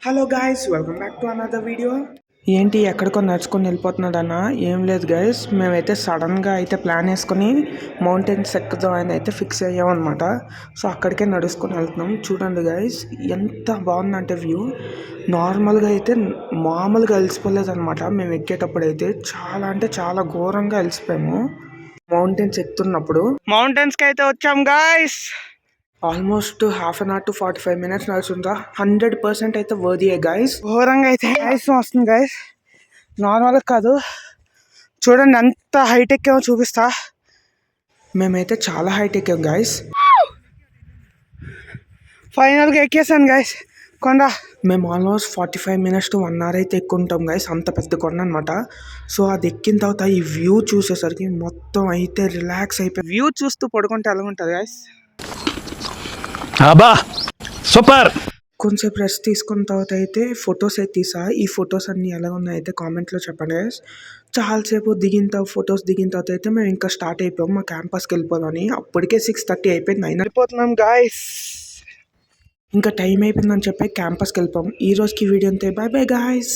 Hello guys, welcome back to another video. ఏంటి ఎక్కడికో నడుచుకొని వెళ్ళిపోతున్నాడన్నా? ఏం లేదు గైస్, మేమైతే సడన్గా అయితే ప్లాన్ వేసుకొని మౌంటైన్స్ ఎక్కుదాం అని అయితే ఫిక్స్ అయ్యామన్నమాట. సో అక్కడికే నడుచుకొని వెళ్తున్నాం. చూడండి గైస్, ఎంత బాగుందంటే వ్యూ. నార్మల్గా అయితే మామూలుగా అలసిపోలేదు అనమాట. మేము ఎక్కేటప్పుడు అయితే చాలా అంటే చాలా ఘోరంగా అలసిపోయాము మౌంటైన్స్ ఎక్కుతున్నప్పుడు. మౌంటైన్స్కి అయితే వచ్చాం guys. Almost half an hour to 45 minutes నడుచుంటా. 100% అయితే వర్దియే గైస్. ఘోరంగా అయితే గైస్ వస్తుంది గైస్, నార్మల్గా కాదు. చూడండి ఎంత హైట్ ఎక్కామో చూపిస్తా. మేమైతే చాలా హైట్ ఎక్కాం గైస్. ఫైనల్గా ఎక్కేసాను గైస్ కొండ. మేము ఆల్మోస్ట్ 45 minutes to 1 hour అయితే ఎక్కుంటాం గైస్. అంత పెద్ద కొండ అనమాట. సో అది ఎక్కిన తర్వాత ఈ వ్యూ చూసేసరికి మొత్తం అయితే రిలాక్స్ అయిపోయి వ్యూ చూస్తూ పడుకుంటే ఎలా ఉంటుంది గైస్. సూపర్. కొంచెంసేపు రెస్ట్ తీసుకున్న తర్వాత అయితే ఫొటోస్ అయితే తీసా. ఈ ఫొటోస్ అన్ని ఎలా ఉన్నాయి అయితే కామెంట్లో చెప్పండి గైస్. చాలాసేపు ఫొటోస్ దిగిన తర్వాత అయితే మేము ఇంకా స్టార్ట్ అయిపోయాం మా క్యాంపస్కి వెళ్ళిపోదామని. అప్పటికే 6:30 అయిపోయింది. 9 అయిపోతున్నాం గాయస్. ఇంకా టైం అయిపోయిందని చెప్పి క్యాంపస్కి వెళ్ళిపోయాం. ఈ రోజుకి వీడియో అంతే. By by guys.